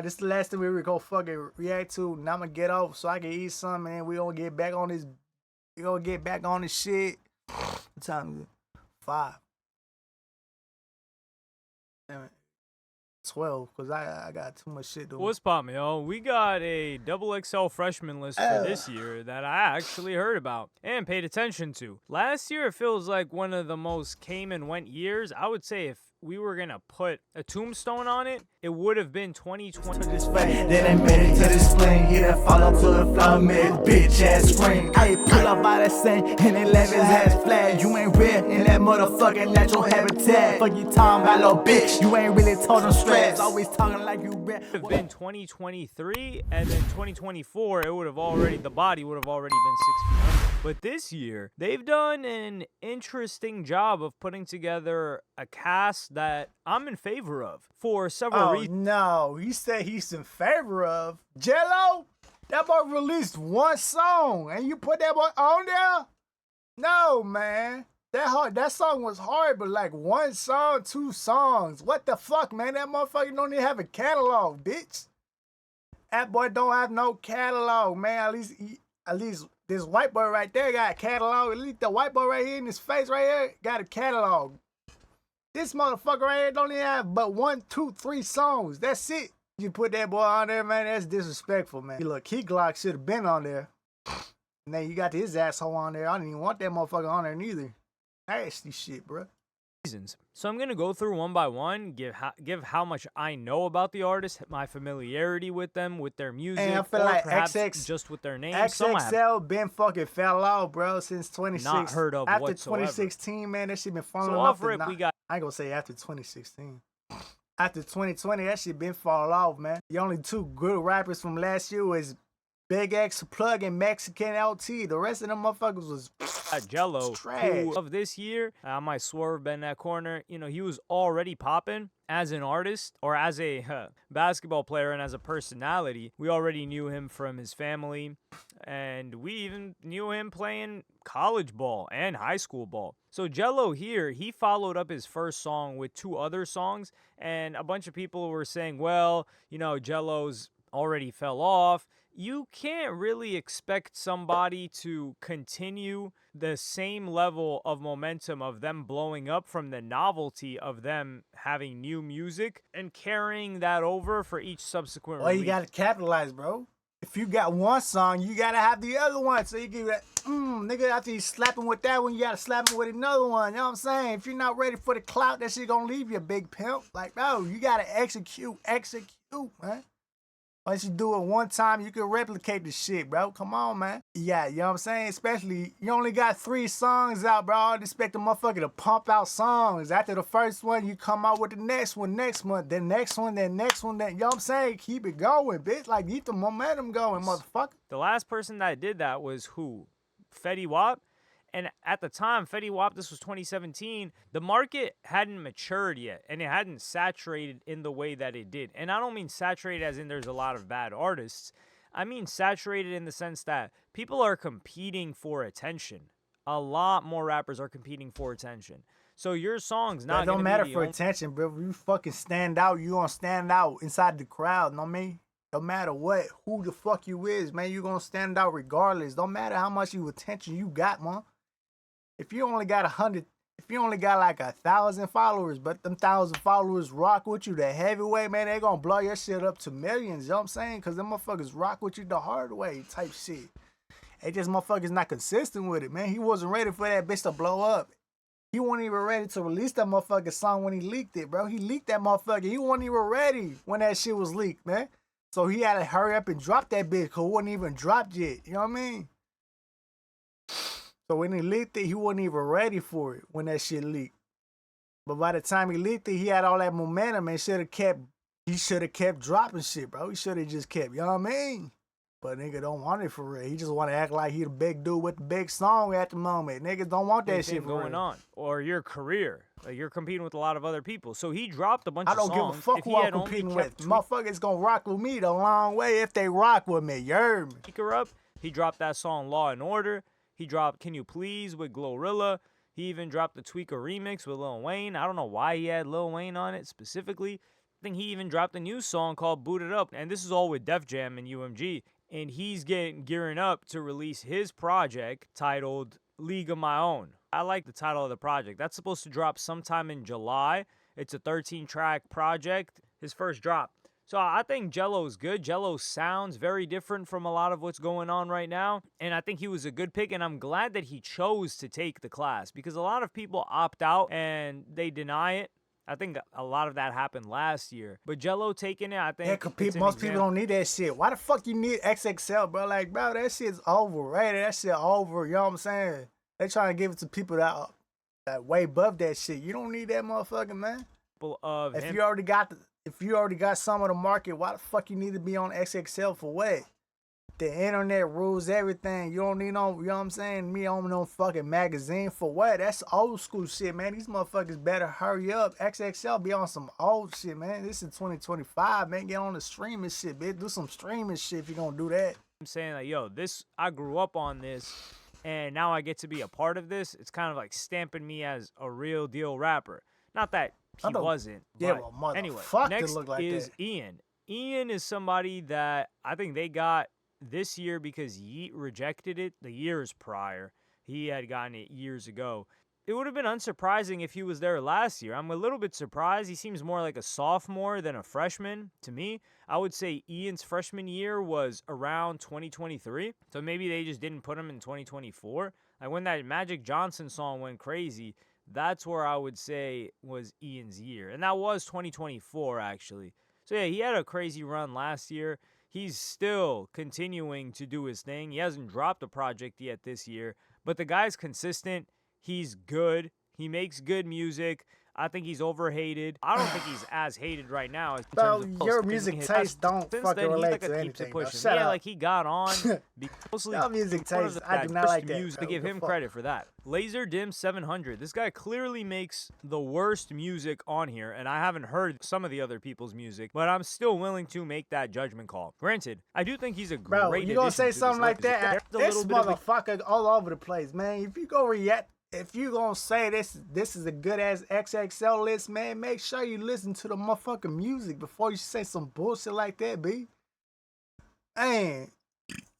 This is the last thing we were gonna fucking react to. Now I'm gonna get off so I can eat something, and we gonna get back on this. We gonna get back on this shit. What time is it? 5. Damn it. 12, because I got too much shit to do. What's poppin', yo? We got a XXL freshman list for this year that I actually heard about and paid attention to. Last year, it feels like one of the most came and went years. I would say if we were gonna put a tombstone on it, it would have been 2020. Then they made it to this plane, yeah, that follow to the floor, made bitch ass scream. I pull up by that same and they left his ass flat. You ain't real in that motherfucking natural habitat. Fuck you talking about, little bitch. You ain't really told them straps. Always talking like you rap. It would have been 2023, and then 2024, it would have already, the body would have already been 6 feet under. But this year, they've done an interesting job of putting together a cast that I'm in favor of for several reasons. No, he said he's in favor of Jello. That boy released one song, and you put that boy on there? No, man. That song was hard, but like one song, 2 songs. What the fuck, man? That motherfucker don't even have a catalog, bitch. That boy don't have no catalog, man. At least this white boy right there got a catalog. At least the white boy right here in his face right here got a catalog. This motherfucker right here don't even have but 1, 2, 3 songs. That's it. You put that boy on there, man, that's disrespectful, man. Look, Key Glock should have been on there. Now you got his asshole on there. I didn't even want that motherfucker on there neither. Nasty shit, bro. So I'm gonna go through one by one, give how much I know about the artist, my familiarity with them, with their music, and I feel or like perhaps just with their names. XXL been fucking fell off, bro, since 2016. Not heard of after whatsoever. 2016, man, that shit been falling so off. Off rip, we got. I ain't gonna say after 2016. After 2020, that shit been fall off, man. The only 2 good rappers from last year was Big X Plug and Mexican LT. The rest of them motherfuckers was Jello, trash. who of this year, I might swerve in that corner. You know, he was already popping as an artist or as a basketball player and as a personality. We already knew him from his family, and we even knew him playing college ball and high school ball. So Jello here, he followed up his first song with 2 other songs, and a bunch of people were saying, well, you know, Jello's already fell off. You can't really expect somebody to continue the same level of momentum of them blowing up from the novelty of them having new music and carrying that over for each subsequent release. You gotta capitalize, bro. If you got one song, you gotta have the other one. So you give that, nigga, after you slap him with that one, you gotta slap him with another one. You know what I'm saying? If you're not ready for the clout, that shit gonna leave you, big pimp. Like, no, you gotta execute, man. Once you do it one time, you can replicate the shit, bro. Come on, man. Yeah, you know what I'm saying? Especially, you only got 3 songs out, bro. I'd expect the motherfucker to pump out songs. After the first one, you come out with the next one next month, then next one, then next one, then, you know what I'm saying? Keep it going, bitch. Like, keep the momentum going, motherfucker. The last person that did that was who? Fetty Wap? And at the time, Fetty Wap, this was 2017, the market hadn't matured yet, and it hadn't saturated in the way that it did. And I don't mean saturated as in there's a lot of bad artists. I mean saturated in the sense that people are competing for attention. A lot more rappers are competing for attention. So your song's not going to be... It don't matter for attention, bro. If you fucking stand out, you going to stand out inside the crowd, know what I mean? No matter what, who the fuck you is, man, you going to stand out regardless. Don't matter how much attention you got, man. If you only got 100, if you only got like 1,000 followers, but them 1,000 followers rock with you the heavyweight, man, they gonna blow your shit up to millions, you know what I'm saying? Because them motherfuckers rock with you the hard way type shit. They just motherfuckers not consistent with it, man. He wasn't ready for that bitch to blow up. He wasn't even ready to release that motherfucking song when he leaked it, bro. He leaked that motherfucker. He wasn't even ready when that shit was leaked, man. So he had to hurry up and drop that bitch because it wasn't even dropped yet, you know what I mean? So when he leaked it, he wasn't even ready for it when that shit leaked. But by the time he leaked it, he had all that momentum and he should have kept dropping shit, bro. He should have just kept, you know what I mean? But nigga don't want it for real. He just want to act like he the big dude with the big song at the moment. Niggas don't want that shit for going real. On. Or your career. Like you're competing with a lot of other people. So he dropped a bunch of songs. I don't give a fuck who I'm competing with. Motherfuckers gonna rock with me the long way if they rock with me. You heard me? Pick her up. He dropped that song Law and Order. He dropped Can You Please with Glorilla. He even dropped the Tweaker remix with Lil Wayne. I don't know why he had Lil Wayne on it specifically. think he even dropped a new song called Boot It Up, and this is all with Def Jam and UMG. And he's gearing up to release his project titled League of My Own. I like the title of the project. That's supposed to drop sometime in July. It's a 13-track project, his first drop. So I think Jello's good. Jello sounds very different from a lot of what's going on right now. And I think he was a good pick. And I'm glad that he chose to take the class, because a lot of people opt out and they deny it. I think a lot of that happened last year. But Jello taking it, I think. Yeah, because most people don't need that shit. Why the fuck you need XXL, bro? Like, bro, that shit's overrated. That shit over. You know what I'm saying? They trying to give it to people that way above that shit. You don't need that motherfucker, man. If you already got some of the market, why the fuck you need to be on XXL for what? The internet rules everything. You don't need no, you know what I'm saying? Me on no fucking magazine for what? That's old school shit, man. These motherfuckers better hurry up. XXL be on some old shit, man. This is 2025, man. Get on the streaming shit, bitch. Do some streaming shit if you gonna do that. I'm saying, like, yo, I grew up on this, and now I get to be a part of this. It's kind of like stamping me as a real deal rapper. Not that he wasn't. Yeah, but well, anyway, next next is Ian. Ian is somebody that I think they got this year because Yeet rejected it the years prior. He had gotten it years ago. It would have been unsurprising if he was there last year. I'm a little bit surprised. He seems more like a sophomore than a freshman to me. I would say Ian's freshman year was around 2023. So maybe they just didn't put him in 2024. Like when that Magic Johnson song went crazy, that's where I would say was Ian's year. And that was 2024, actually. So yeah, he had a crazy run last year. He's still continuing to do his thing. He hasn't dropped a project yet this year. But the guy's consistent. He's good. He makes good music. I think he's overhated. I don't think he's as hated right now. Bro, your music taste don't fucking relate to anything. Yeah, like he got on. Mostly your music taste, I do not like that. Music. To give him credit for that. Laser Dim 700. This guy clearly makes the worst music on here, and I haven't heard some of the other people's music, but I'm still willing to make that judgment call. Granted, I do think he's a great Bro, you gonna say something like that? This motherfucker all over the place, man. If you go react. If you gonna say this is a good ass XXL list, man, make sure you listen to the motherfucking music before you say some bullshit like that, B. Man,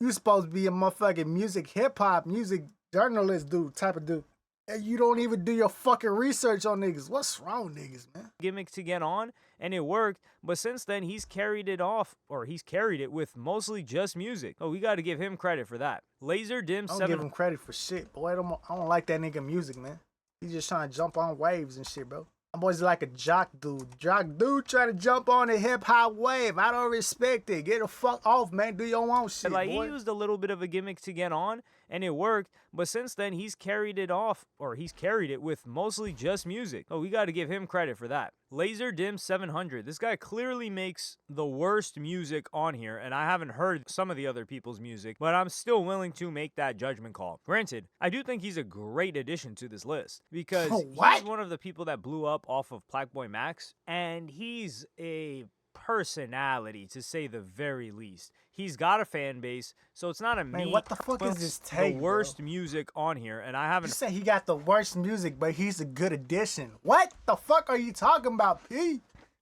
you supposed to be a motherfucking music, hip hop, music journalist type of dude. And you don't even do your fucking research on niggas. What's wrong with niggas, man? Gimmick to get on, and it worked. But since then, he's carried it off, or he's carried it with mostly just music. Oh, we got to give him credit for that. Laser Dim 7. I don't give him credit for shit. Boy, I don't like that nigga music, man. He's just trying to jump on waves and shit, bro. I'm always like a jock dude. Jock dude trying to jump on the hip hop wave. I don't respect it. Get the fuck off, man. Do your own shit, like, boy. He used a little bit of a gimmick to get on, and it worked. But since then, he's carried it off, or he's carried it with mostly just music. Oh, we got to give him credit for that. Laser Dim 700. This guy clearly makes the worst music on here, and I haven't heard some of the other people's music, but I'm still willing to make that judgment call. Granted, I do think he's a great addition to this list, because he's one of the people that blew up off of Plaqueboy Max, and he's a personality, to say the very least. He's got a fan base, so it's not a man, what the fuck is this take, the worst music on here, and I haven't... You say he got the worst music, but he's a good addition. What the fuck are you talking about, P?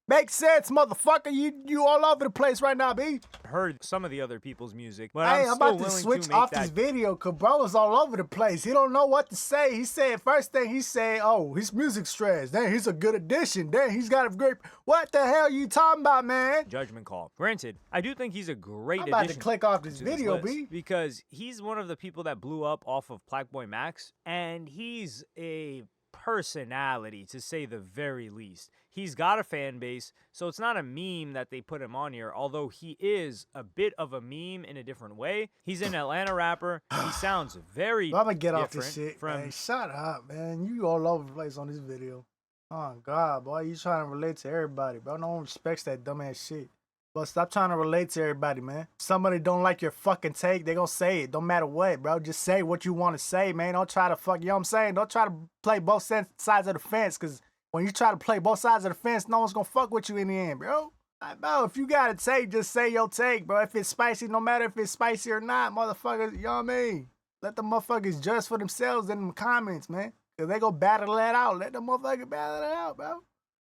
Makes sense, motherfucker. You all over the place right now, B. Heard some of the other people's music, but hey, I'm about to switch off this video, cause bro is all over the place. He don't know what to say. He said first thing he said, oh, his music's trash. Then he's a good addition. Then he's got a great. What the hell you talking about, man? Judgment call. Granted, I do think he's a great addition. I'm about to click off this video, B, because he's one of the people that blew up off of Plaqueboy Max, and he's a personality, to say the very least. He's got a fan base, so it's not a meme that they put him on here, although he is a bit of a meme in a different way. He's an Atlanta rapper. He sounds very I'm gonna get off this shit, man. Shut up, man. You all over the place on this video. Oh, God, boy. You trying to relate to everybody, bro. No one respects that dumbass shit. But stop trying to relate to everybody, man. Somebody don't like your fucking take, they gonna say it. Don't matter what, bro. Just say what you want to say, man. Don't try to you know what I'm saying? Don't try to play both sides of the fence, because when you try to play both sides of the fence, no one's gonna fuck with you in the end, bro. Like, bro, if you got a take, just say your take, bro. If it's spicy, no matter if it's spicy or not, motherfuckers, you know what I mean? Let the motherfuckers judge for themselves in the comments, man. Because they go battle that out. Let the motherfucker battle it out, bro.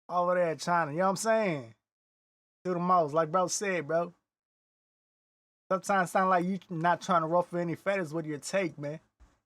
Over there trying to, you know what I'm saying? Do the most, like bro said, bro. Sometimes sound like you not trying to ruffle any feathers with your take, man.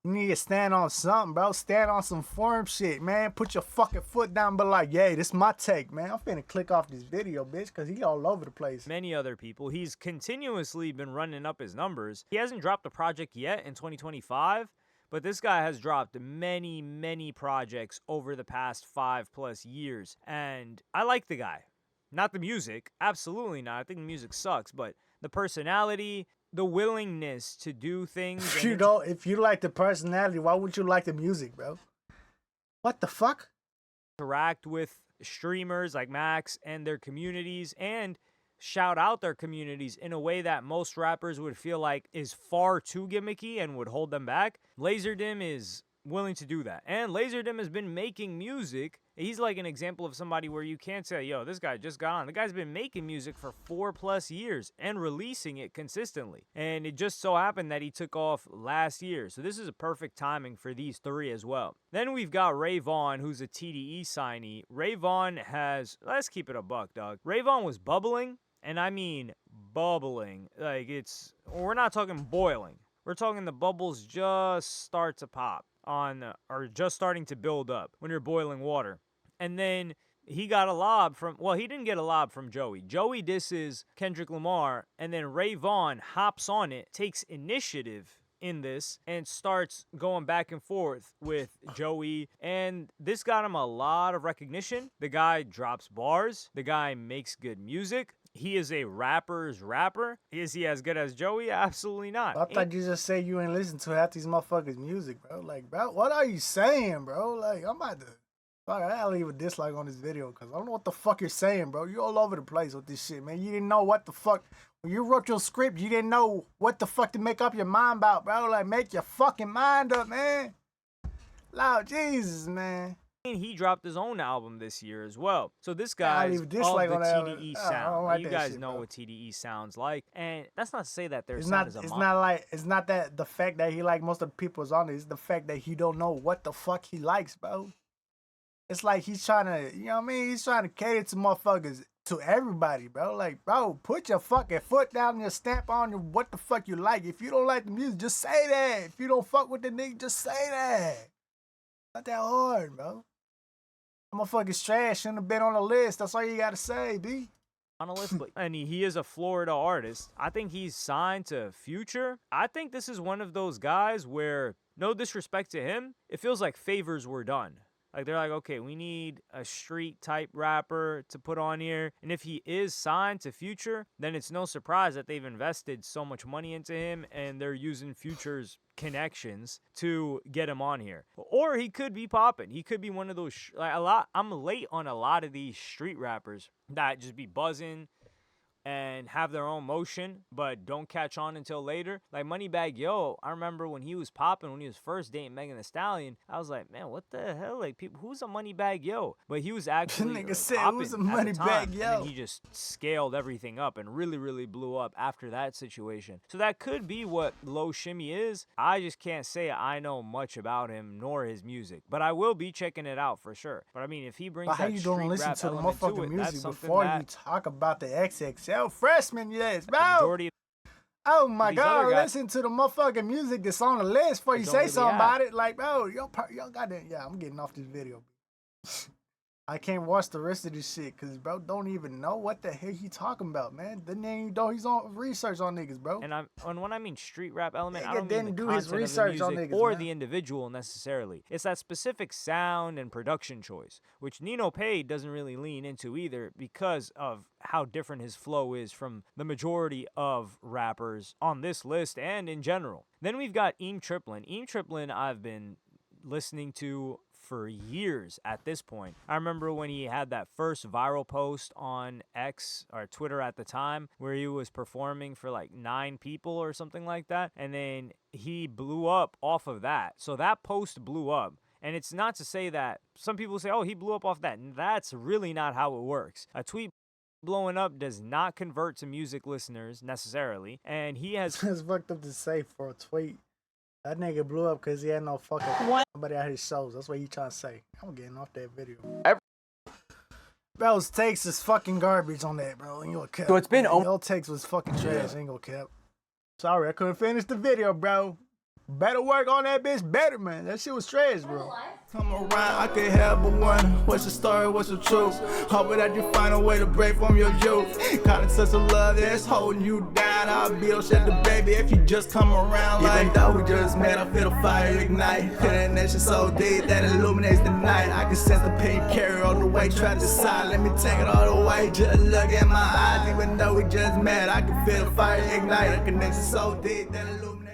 You need to stand on something, bro. Stand on some firm shit, man. Put your fucking foot down, but like, yeah, this is my take, man. I'm finna click off this video, bitch, because he all over the place. Many other people. He's continuously been running up his numbers. He hasn't dropped a project yet in 2025, but this guy has dropped many, many projects over the past 5+ years. And I like the guy. Not the music. Absolutely not. I think the music sucks, but the personality, the willingness to do things. If you like the personality, why would you like the music, bro? What the fuck? Interact with streamers like Max and their communities and shout out their communities in a way that most rappers would feel like is far too gimmicky and would hold them back. LaserDim is willing to do that. And LaserDim has been making music. He's like an example of somebody where you can't say, yo, this guy just got on. The guy's been making music for 4+ years and releasing it consistently. And it just so happened that he took off last year. So this is a perfect timing for these three as well. Then we've got Ray Vaughn, who's a TDE signee. Ray Vaughn has, let's keep it a buck, dog. Ray Vaughn was bubbling, and I mean bubbling. Like we're not talking boiling. We're talking the bubbles just start to pop or just starting to build up when you're boiling water. And then he got a lob he didn't get a lob from Joey. Joey disses Kendrick Lamar, and then Ray Vaughn hops on it, takes initiative in this, and starts going back and forth with Joey. And this got him a lot of recognition. The guy drops bars. The guy makes good music. He is a rapper's rapper. Is he as good as Joey? Absolutely not. I thought you just said you ain't listen to half these motherfuckers' music, bro. Like, bro, what are you saying, bro? Like, I'm about to... I'll leave a dislike on this video because I don't know what the fuck you're saying, bro. You all over the place with this shit, man. You didn't know what the fuck... When you wrote your script, you didn't know what the fuck to make up your mind about, bro. Like, make your fucking mind up, man. Lord Jesus, man. He dropped his own album this year as well. So this guy's of the TDE sound. Like you guys know what TDE sounds like. And that's not to say that there's not it's not that the fact that he like most of the people's on it. It's the fact that he don't know what the fuck he likes, bro. It's like he's trying to, you know what I mean? He's trying to cater to motherfuckers, to everybody, bro. Like, bro, put your fucking foot down and your stamp on what the fuck you like. If you don't like the music, just say that. If you don't fuck with the nigga, just say that. Not that hard, bro. Motherfucker's trash shouldn't have been on the list. That's all you gotta say, B. On a list, and he is a Florida artist. I think he's signed to Future. I think this is one of those guys where, no disrespect to him, it feels like favors were done. Like, they're like, okay, we need a street-type rapper to put on here. And if he is signed to Future, then it's no surprise that they've invested so much money into him and they're using Future's connections to get him on here. Or he could be popping. He could be one of those... I'm late on a lot of these street rappers that just be buzzing and have their own motion, but don't catch on until later. Like Moneybagg Yo, I remember when he was popping, when he was first dating Megan Thee Stallion, I was like, man, what the hell? Like, people, who's a Moneybagg Yo? But he was actually nigga said, who's a Moneybagg Yo? And then he just scaled everything up and really, really blew up after that situation. So that could be what Low Shimmy is. I just can't say I know much about him nor his music, but I will be checking it out for sure. But I mean, if he brings that street rap element to it, that's something that... How you don't listen to the motherfucking music before you talk about the XXL FreshMen, yes, bro. Oh my God, listen to the motherfucking music that's on the list before you say something about it. Like, bro, yo goddamn, yeah, I'm getting off this video. I can't watch the rest of this shit because, bro, don't even know what the hell he talking about, man. The name, though, he's on research on niggas, bro. And when I mean street rap element, I don't mean the do content his research of the music on niggas, or man. the individual necessarily. It's that specific sound and production choice, which Nino Pay doesn't really lean into either because of how different his flow is from the majority of rappers on this list and in general. Then we've got Eam Triplin. Eam Triplin I've been listening to for years at this point. I remember when he had that first viral post on X or Twitter at the time where he was performing for like 9 people or something like that, and then he blew up off of that. So that post blew up. And it's not to say that some people say, oh, he blew up off that. And that's really not how it works. A tweet blowing up does not convert to music listeners necessarily. And he has... It's fucked up to say for a tweet. That nigga blew up because he had no fucking nobody at his shows. That's what he trying to say. I'm getting off that video. Bro's takes is fucking garbage on that, bro. Ain't gonna cap. So it's been Your takes was fucking trash. Ain't gonna cap. Sorry, I couldn't finish the video, bro. Better work on that bitch better, man. That shit was trash, bro. Come around, I can't help but wonder what's the story, what's the truth. Hoping that you find a way to break from your youth. Kinda sense of love that's holding you down. I'll be your shelter, baby, if you just come around. Even though we just met, I feel the fire ignite. Feeling that shit so deep that illuminates the night. I can sense the pain carry all the way, try to decide. Let me take it all the way, just look at my eyes. Even though we just met, I can feel the fire ignite. A connection so deep that illuminates.